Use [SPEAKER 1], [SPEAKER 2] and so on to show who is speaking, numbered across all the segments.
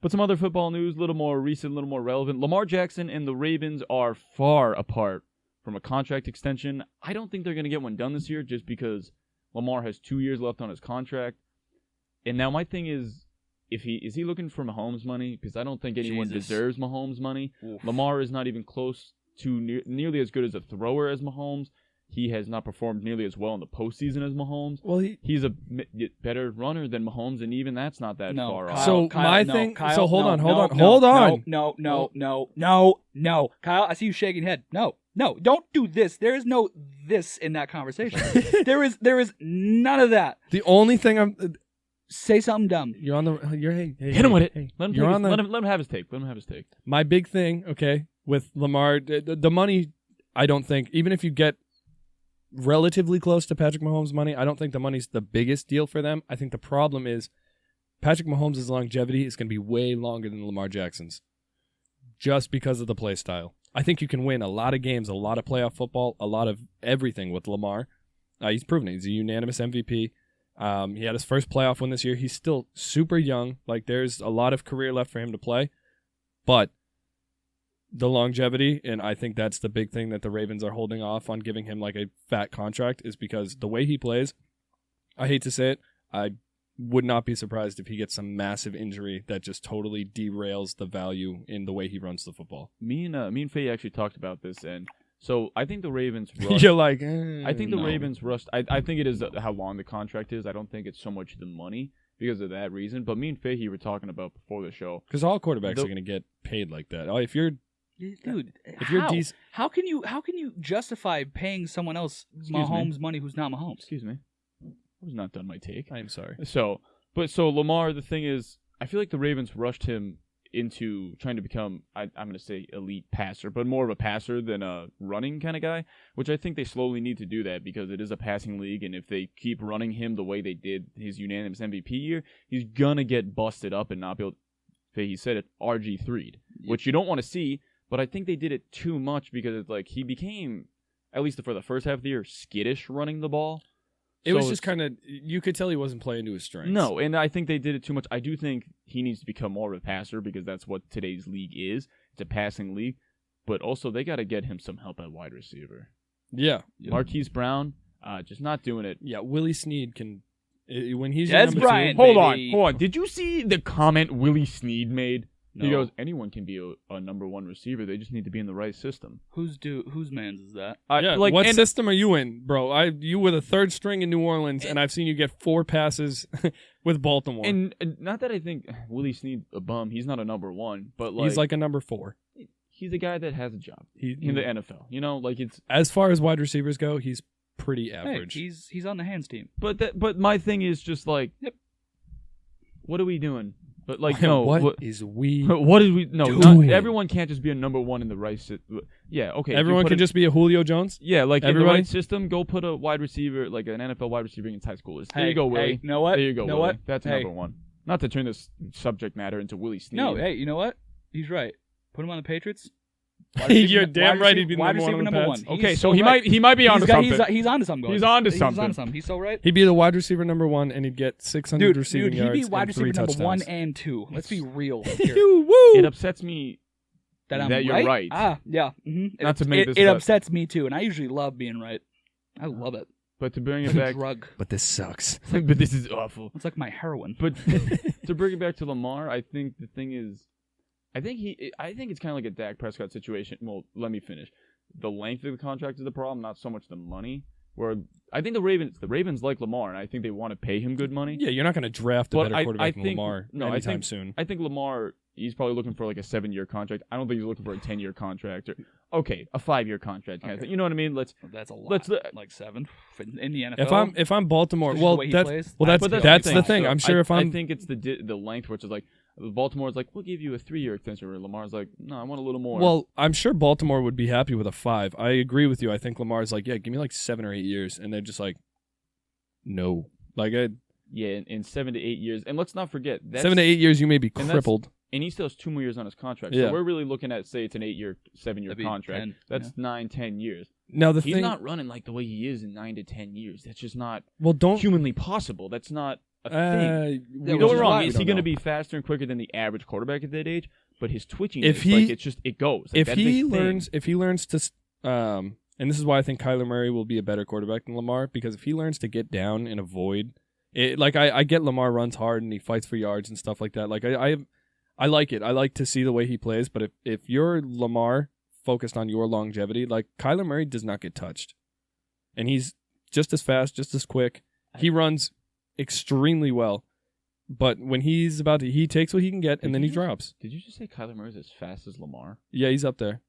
[SPEAKER 1] But some other football news, a little more recent, a little more relevant. Lamar Jackson and the Ravens are far apart from a contract extension. I don't think they're going to get one done this year just because Lamar has 2 years left on his contract. And now my thing is he looking for Mahomes money? Because I don't think anyone deserves Mahomes money. Oof. Lamar is not even close to nearly as good as a thrower as Mahomes. He has not performed nearly as well in the postseason as Mahomes. Well, he's a better runner than Mahomes, and even that's not that far off.
[SPEAKER 2] So
[SPEAKER 3] Kyle,
[SPEAKER 2] hold on.
[SPEAKER 3] No. Kyle, I see you shaking your head. No, don't do this. There is no this in that conversation. there is none of that.
[SPEAKER 2] The only thing
[SPEAKER 3] say something dumb.
[SPEAKER 2] You're on the.
[SPEAKER 1] Hit him with it. Let him have his take.
[SPEAKER 2] My big thing, okay, with Lamar, the money. I don't think even if you get relatively close to Patrick Mahomes' money, I don't think the money's the biggest deal for them. I think the problem is Patrick Mahomes' longevity is going to be way longer than Lamar Jackson's just because of the play style. I think you can win a lot of games, a lot of playoff football, a lot of everything with Lamar. He's proven it. He's a unanimous MVP. He had his first playoff win this year. He's still super young. Like, there's a lot of career left for him to play. But the longevity, and I think that's the big thing that the Ravens are holding off on giving him like a fat contract, is because the way he plays, I hate to say it, I would not be surprised if he gets some massive injury that just totally derails the value in the way he runs the football.
[SPEAKER 1] Me and Faye actually talked about this, and so I think the Ravens rushed.
[SPEAKER 2] You're like,
[SPEAKER 1] I think the Ravens rushed. I think it is how long the contract is. I don't think it's so much the money because of that reason. But me and Faye were talking about before the show.
[SPEAKER 2] Because all quarterbacks are going to get paid like that. If you're
[SPEAKER 3] Dude, how can you justify paying someone else Mahomes money who's not Mahomes?
[SPEAKER 1] Excuse me, I was not done my take.
[SPEAKER 2] I'm sorry.
[SPEAKER 1] So Lamar, the thing is, I feel like the Ravens rushed him into trying to become, I'm going to say elite passer, but more of a passer than a running kind of guy, which I think they slowly need to do that because it is a passing league, and if they keep running him the way they did his unanimous MVP year, he's going to get busted up and not be able, he said it, RG3'd, which you don't want to see. But I think they did it too much because it's like he became, at least for the first half of the year, skittish running the ball.
[SPEAKER 2] It was just kind of, you could tell he wasn't playing to his strengths.
[SPEAKER 1] No, and I think they did it too much. I do think he needs to become more of a passer because that's what today's league is. It's a passing league. But also, they got to get him some help at wide receiver.
[SPEAKER 2] Yeah.
[SPEAKER 1] Marquise Brown, just not doing it.
[SPEAKER 2] Yeah, Willie Snead can, when he's
[SPEAKER 3] Des Bryant,
[SPEAKER 1] hold on. Did you see the comment Willie Snead made? No. He goes, anyone can be a number one receiver. They just need to be in the right system.
[SPEAKER 3] Whose man's is that?
[SPEAKER 2] What system are you in, bro? You were the third string in New Orleans, and I've seen you get 4 passes with Baltimore.
[SPEAKER 1] And not that I think Willie Snead a bum. He's not a number one, but
[SPEAKER 2] he's like a number 4.
[SPEAKER 1] He's a guy that has a job in the NFL. You know, like it's
[SPEAKER 2] as far as wide receivers go, he's pretty average.
[SPEAKER 3] Hey, he's on the hands team.
[SPEAKER 1] But my thing is just like, what are we doing? But like, no,
[SPEAKER 2] what is we?
[SPEAKER 1] What is we? No, not, everyone can't just be a number one in the right system. Yeah, okay.
[SPEAKER 2] Everyone can just be a Julio Jones.
[SPEAKER 1] Yeah, like in the right system, go put a wide receiver, like an NFL wide receiver against high schoolers. There you go, Willie.
[SPEAKER 3] Hey, you know what?
[SPEAKER 1] There you go, Willie.
[SPEAKER 3] What?
[SPEAKER 1] That's number one. Not to turn this subject matter into Willie Snead.
[SPEAKER 3] No, hey, you know what? He's right. Put him on the Patriots.
[SPEAKER 2] You're damn right. He'd be number one.
[SPEAKER 1] Okay, so he might be onto something.
[SPEAKER 3] He's onto something.
[SPEAKER 1] He's onto something.
[SPEAKER 3] He's so right.
[SPEAKER 2] He'd be the wide receiver number 1, and he'd get 600 receiving yards.
[SPEAKER 3] He'd be wide receiver number
[SPEAKER 2] touchdowns.
[SPEAKER 3] 1 and 2. Let's be real here.
[SPEAKER 1] It upsets me
[SPEAKER 3] that
[SPEAKER 1] you're right.
[SPEAKER 3] Yeah. Mm-hmm.
[SPEAKER 1] Not to make this.
[SPEAKER 3] It upsets me too, and I usually love being right. I love it.
[SPEAKER 1] But to bring it back,
[SPEAKER 2] but this sucks.
[SPEAKER 1] But this is awful.
[SPEAKER 3] It's like my heroin.
[SPEAKER 1] But to bring it back to Lamar, I think the thing is, I think it's kind of like a Dak Prescott situation. Well, let me finish. The length of the contract is the problem, not so much the money. Where I think the Ravens like Lamar, and I think they want to pay him good money.
[SPEAKER 2] Yeah, you're not going to draft a better quarterback than Lamar anytime soon.
[SPEAKER 1] I think Lamar, he's probably looking for like a 7-year contract. I don't think he's looking for a 10-year contract or a 5-year contract kind of thing. You know what I mean?
[SPEAKER 3] That's a lot. Like 7 in the NFL.
[SPEAKER 2] If I'm Baltimore, that's the thing. I'm sure
[SPEAKER 1] I think it's the length, which is like Baltimore's like, we'll give you a 3-year extension. Where Lamar's like, no, I want a little more.
[SPEAKER 2] Well, I'm sure Baltimore would be happy with a 5. I agree with you. I think Lamar's like, yeah, give me like 7 or 8 years, and they're just like, no, like
[SPEAKER 1] in 7 to 8 years, and let's not forget
[SPEAKER 2] 7 to 8 years, you may be crippled.
[SPEAKER 1] And he still has 2 more years on his contract.
[SPEAKER 2] Yeah.
[SPEAKER 1] So we're really looking at, say, it's an 7-year contract.
[SPEAKER 3] 10,
[SPEAKER 1] that's 9-10 years.
[SPEAKER 2] Now
[SPEAKER 1] he's not running like the way he is in 9 to 10 years. That's just not
[SPEAKER 2] humanly
[SPEAKER 1] possible. That's not a thing.
[SPEAKER 3] Yeah,
[SPEAKER 1] Don't get me
[SPEAKER 3] which
[SPEAKER 1] wrong.
[SPEAKER 3] is
[SPEAKER 1] Is
[SPEAKER 3] why-
[SPEAKER 1] he going to be faster and quicker than the average quarterback at that age? But his twitching,
[SPEAKER 2] If
[SPEAKER 1] is
[SPEAKER 2] he-
[SPEAKER 1] like, it's just it goes. Like,
[SPEAKER 2] If
[SPEAKER 1] that's
[SPEAKER 2] he
[SPEAKER 1] his thing.
[SPEAKER 2] learns to, and this is why I think Kyler Murray will be a better quarterback than Lamar, because if he learns to get down and avoid, like I get Lamar runs hard and he fights for yards and stuff like that. Like I like it. I like to see the way he plays. But if you're Lamar focused on your longevity, like Kyler Murray does not get touched, and he's just as fast, just as quick. He runs extremely well. But when he's about to, he takes what he can get, and then he drops.
[SPEAKER 1] Did you just say Kyler Murray's as fast as Lamar?
[SPEAKER 2] Yeah, he's up there.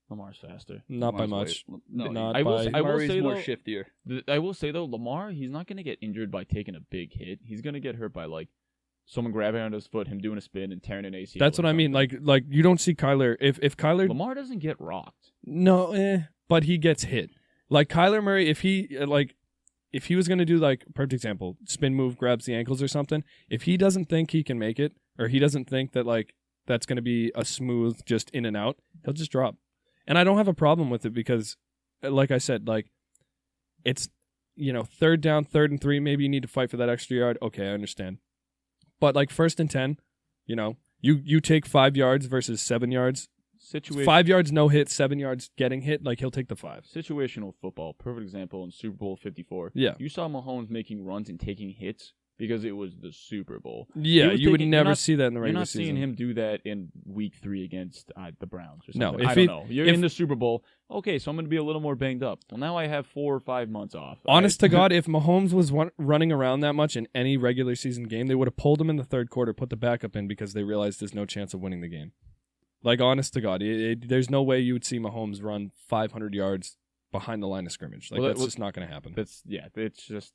[SPEAKER 1] Lamar's faster.
[SPEAKER 2] Not by
[SPEAKER 3] Lamar's
[SPEAKER 2] much.
[SPEAKER 3] No,
[SPEAKER 2] Not
[SPEAKER 1] I will
[SPEAKER 2] by-
[SPEAKER 1] say- I will
[SPEAKER 3] Murray's
[SPEAKER 1] say
[SPEAKER 3] more
[SPEAKER 1] though-
[SPEAKER 3] shiftier.
[SPEAKER 1] I will say though, Lamar, he's not going to get injured by taking a big hit. He's going to get hurt by like someone grabbing onto his foot, him doing a spin, and tearing an ACL.
[SPEAKER 2] That's what
[SPEAKER 1] or
[SPEAKER 2] I mean.
[SPEAKER 1] something.
[SPEAKER 2] Like you don't see Kyler. If Kyler,
[SPEAKER 1] Lamar doesn't get rocked.
[SPEAKER 2] no, but he gets hit. Like Kyler Murray, if he was going to do like, perfect example, spin move, grabs the ankles or something, if he doesn't think he can make it, or he doesn't think that like that's going to be a smooth just in and out, he'll just drop. And I don't have a problem with it because, like I said, like it's, third down, 3rd and 3, maybe you need to fight for that extra yard. Okay, I understand. But like 1st and 10, you take 5 yards versus 7 yards. 5 yards no hit, 7 yards getting hit, like he'll take the 5.
[SPEAKER 1] Situational football, perfect example in Super Bowl 54.
[SPEAKER 2] Yeah.
[SPEAKER 1] You saw Mahomes making runs and taking hits because it was the Super Bowl.
[SPEAKER 2] Yeah, you would
[SPEAKER 1] you're
[SPEAKER 2] never
[SPEAKER 1] not-
[SPEAKER 2] see that in the
[SPEAKER 1] You're
[SPEAKER 2] regular
[SPEAKER 1] not
[SPEAKER 2] season.
[SPEAKER 1] seeing him do that in Week 3 against the Browns or
[SPEAKER 2] No,
[SPEAKER 1] something.
[SPEAKER 2] if
[SPEAKER 1] I don't
[SPEAKER 2] he-
[SPEAKER 1] know. You're
[SPEAKER 2] if-
[SPEAKER 1] in the Super Bowl. Okay, so I'm going to be a little more banged up. Well, now I have 4 or 5 months off.
[SPEAKER 2] Honest to God, if Mahomes was running around that much in any regular season game, they would have pulled him in the 3rd quarter, put the backup in because they realized there's no chance of winning the game. Like, honest to God, there's no way you would see Mahomes run 500 yards behind the line of scrimmage. Like, that's just not going to happen.
[SPEAKER 1] It's just.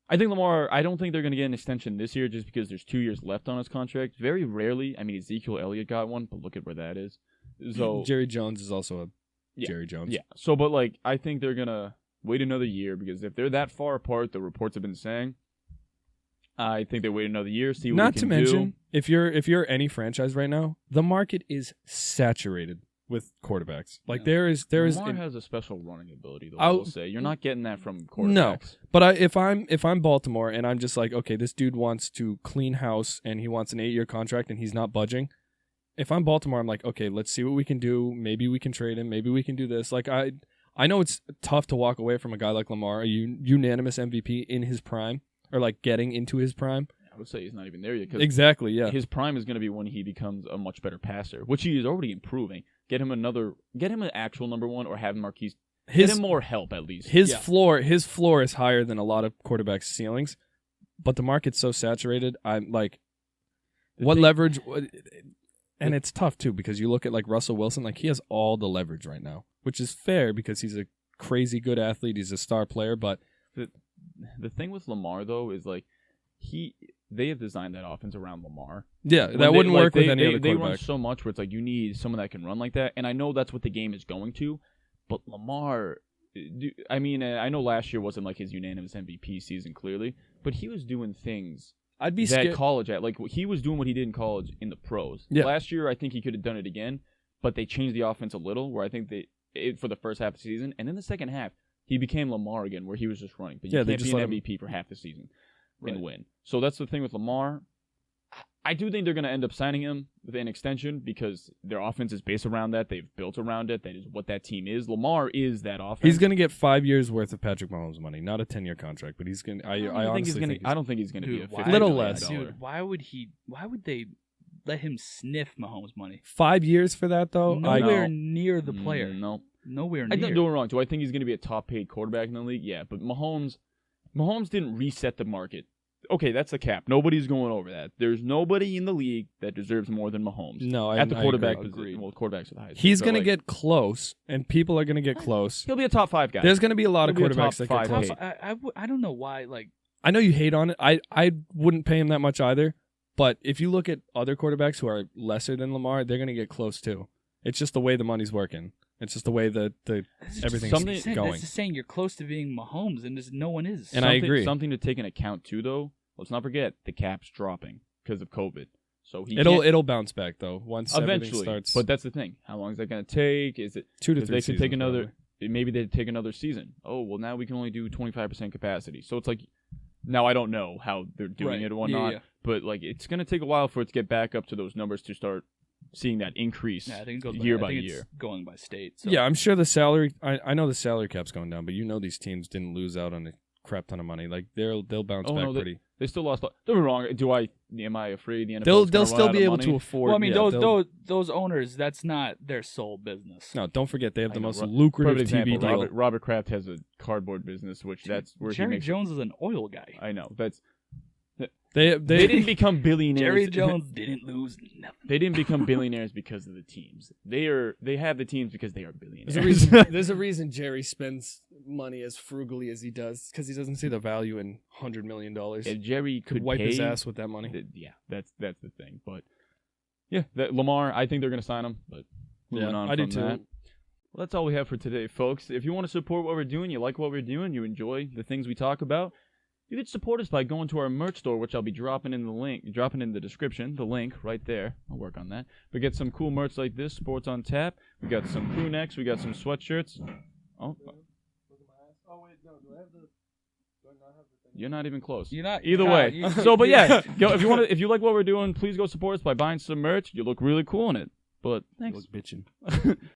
[SPEAKER 1] I think Lamar, I don't think they're going to get an extension this year just because there's 2 years left on his contract. Very rarely. I mean, Ezekiel Elliott got one, but look at where that is. So
[SPEAKER 2] Jerry Jones is also a
[SPEAKER 1] Yeah.
[SPEAKER 2] Jerry Jones.
[SPEAKER 1] Yeah. So, but like, I think they're gonna wait another year because if they're that far apart, the reports have been saying, I think they wait another year, see what
[SPEAKER 2] Not
[SPEAKER 1] we
[SPEAKER 2] to
[SPEAKER 1] can
[SPEAKER 2] mention,
[SPEAKER 1] do.
[SPEAKER 2] if you're any franchise right now, the market is saturated with quarterbacks. Like there is
[SPEAKER 1] Lamar has a special running ability, though. I will say you're not getting that from quarterbacks.
[SPEAKER 2] No. But if I'm Baltimore and I'm just like, okay, this dude wants to clean house and he wants an 8-year contract and he's not budging. If I'm Baltimore, I'm like, okay, let's see what we can do. Maybe we can trade him. Maybe we can do this. Like I know it's tough to walk away from a guy like Lamar, a unanimous MVP in his prime, or like getting into his prime.
[SPEAKER 1] I would say he's not even there yet. 'Cause
[SPEAKER 2] Exactly. Yeah.
[SPEAKER 1] his prime is going to be when he becomes a much better passer, which he is already improving. Get him an actual number one, or have Marquise. Get him more help at least.
[SPEAKER 2] His floor is higher than a lot of quarterbacks' ceilings, but the market's so saturated. I'm like, leverage? And it's tough too because you look at like Russell Wilson, like he has all the leverage right now, which is fair because he's a crazy good athlete. He's a star player, but
[SPEAKER 1] the thing with Lamar though is like they have designed that offense around Lamar.
[SPEAKER 2] Yeah,
[SPEAKER 1] When
[SPEAKER 2] that wouldn't work with any other
[SPEAKER 1] They run
[SPEAKER 2] quarterback.
[SPEAKER 1] so much where it's like you need someone that can run like that, and I know that's what the game is going to. But Lamar, I mean, I know last year wasn't like his unanimous MVP season clearly, but he was doing things
[SPEAKER 2] I'd be
[SPEAKER 1] that
[SPEAKER 2] scared.
[SPEAKER 1] college at. Like he was doing what he did in college in the pros.
[SPEAKER 2] Yeah.
[SPEAKER 1] Last year, I think he could have done it again, but they changed the offense a little. Where I think for the first half of the season, and then the second half, he became Lamar again, where he was just running. But you
[SPEAKER 2] they
[SPEAKER 1] can't
[SPEAKER 2] just
[SPEAKER 1] be
[SPEAKER 2] let
[SPEAKER 1] an
[SPEAKER 2] him-
[SPEAKER 1] MVP for half the season
[SPEAKER 3] Right.
[SPEAKER 1] and win. So that's the thing with Lamar. I do think they're going to end up signing him with an extension because their offense is based around that. They've built around it. That is what that team is. Lamar is that offense.
[SPEAKER 2] He's going to get 5 years worth of Patrick Mahomes money, not a 10-year contract, but he's going. I honestly think
[SPEAKER 1] I don't think he's going to be a
[SPEAKER 3] Dude,
[SPEAKER 1] $50
[SPEAKER 2] Little
[SPEAKER 1] million
[SPEAKER 2] less.
[SPEAKER 1] dollar.
[SPEAKER 3] Dude, why would they let him sniff Mahomes' money?
[SPEAKER 2] 5 years for that though.
[SPEAKER 3] Nowhere near the player.
[SPEAKER 1] No.
[SPEAKER 3] Nowhere
[SPEAKER 1] I
[SPEAKER 3] near.
[SPEAKER 1] don't do it wrong. Do I think he's going to be a top-paid quarterback in the league? Yeah, but Mahomes didn't reset the market. Okay, that's the cap. Nobody's going over that. There's nobody in the league that deserves more than Mahomes.
[SPEAKER 2] No,
[SPEAKER 1] at the
[SPEAKER 2] I
[SPEAKER 1] quarterback
[SPEAKER 2] agree.
[SPEAKER 1] position. Well, quarterbacks are the highest.
[SPEAKER 2] He's
[SPEAKER 1] but,
[SPEAKER 2] going to
[SPEAKER 1] like,
[SPEAKER 2] get close, and people are going to get close.
[SPEAKER 1] He'll be a top 5 guy.
[SPEAKER 2] There's going to be a lot of
[SPEAKER 1] He'll be a
[SPEAKER 2] quarterbacks
[SPEAKER 1] top
[SPEAKER 2] that get
[SPEAKER 1] five
[SPEAKER 2] close.
[SPEAKER 1] pick.
[SPEAKER 3] I don't know why. Like,
[SPEAKER 2] I know you hate on it. I wouldn't pay him that much either. But if you look at other quarterbacks who are lesser than Lamar, they're going to get close too. It's just the way the money's working. It's just the way the everything's going.
[SPEAKER 3] That's just saying you're close to being Mahomes, and just no one is.
[SPEAKER 2] And I agree.
[SPEAKER 1] Something to take into account too, though. Let's not forget the cap's dropping because of COVID. So
[SPEAKER 2] It'll bounce back though once everything
[SPEAKER 1] eventually
[SPEAKER 2] starts.
[SPEAKER 1] But that's the thing. How long is that going to take? Is it
[SPEAKER 2] 2 to 3
[SPEAKER 1] if they could
[SPEAKER 2] seasons,
[SPEAKER 1] take another?
[SPEAKER 2] probably.
[SPEAKER 1] Maybe they take another season. Oh well, now we can only do 25% capacity. So it's like Now I don't know how they're doing
[SPEAKER 3] Right.
[SPEAKER 1] it and whatnot,
[SPEAKER 3] Yeah.
[SPEAKER 1] but like it's gonna take a while for it to get back up to those numbers to start seeing that increase
[SPEAKER 3] Yeah, I think it goes
[SPEAKER 1] year
[SPEAKER 3] by
[SPEAKER 1] by
[SPEAKER 3] it's
[SPEAKER 1] year.
[SPEAKER 3] going by state. So.
[SPEAKER 2] Yeah, I'm sure the salary. I know the salary cap's going down, but these teams didn't lose out on a crap ton of money. Like they'll bounce back pretty.
[SPEAKER 1] They still lost. Don't get me wrong. Am I afraid the NFL?
[SPEAKER 2] They'll still be able to afford.
[SPEAKER 3] Well, I mean,
[SPEAKER 2] yeah,
[SPEAKER 3] those owners, that's not their sole business.
[SPEAKER 2] No, don't forget they have the most
[SPEAKER 1] Perfect
[SPEAKER 2] lucrative
[SPEAKER 1] example.
[SPEAKER 2] TV deal.
[SPEAKER 1] Robert Kraft has a cardboard business, which that's where
[SPEAKER 3] Jerry
[SPEAKER 1] he makes.
[SPEAKER 3] Jones is an oil guy.
[SPEAKER 1] I know that's.
[SPEAKER 2] They
[SPEAKER 1] didn't become billionaires.
[SPEAKER 3] Jerry Jones didn't lose nothing.
[SPEAKER 1] They didn't become billionaires because of the teams. They have the teams because they are billionaires.
[SPEAKER 2] There's a reason Jerry spends money as frugally as he does because he doesn't see the value in $100 million.
[SPEAKER 1] If Jerry could
[SPEAKER 2] wipe
[SPEAKER 1] pay,
[SPEAKER 2] his ass with that money.
[SPEAKER 1] Yeah, that's the thing. But yeah, Lamar, I think they're going to sign him. But moving on
[SPEAKER 2] I
[SPEAKER 1] from
[SPEAKER 2] do too.
[SPEAKER 1] that. Well, that's all we have for today, folks. If you want to support what we're doing, you like what we're doing, you enjoy the things we talk about, you can support us by going to our merch store, which I'll be dropping in the description, the link right there. I'll work on that. But get some cool merch like this, Sports on Tap. We got some crew necks, we got some sweatshirts. Oh,
[SPEAKER 2] wait, no. Do I have the? Do I not have the thing?
[SPEAKER 1] you're not even close.
[SPEAKER 3] You're not
[SPEAKER 1] Either way. But yeah, go if you like what we're doing, please go support us by buying some merch. You look really cool in it. But thanks.
[SPEAKER 2] You look bitchin'.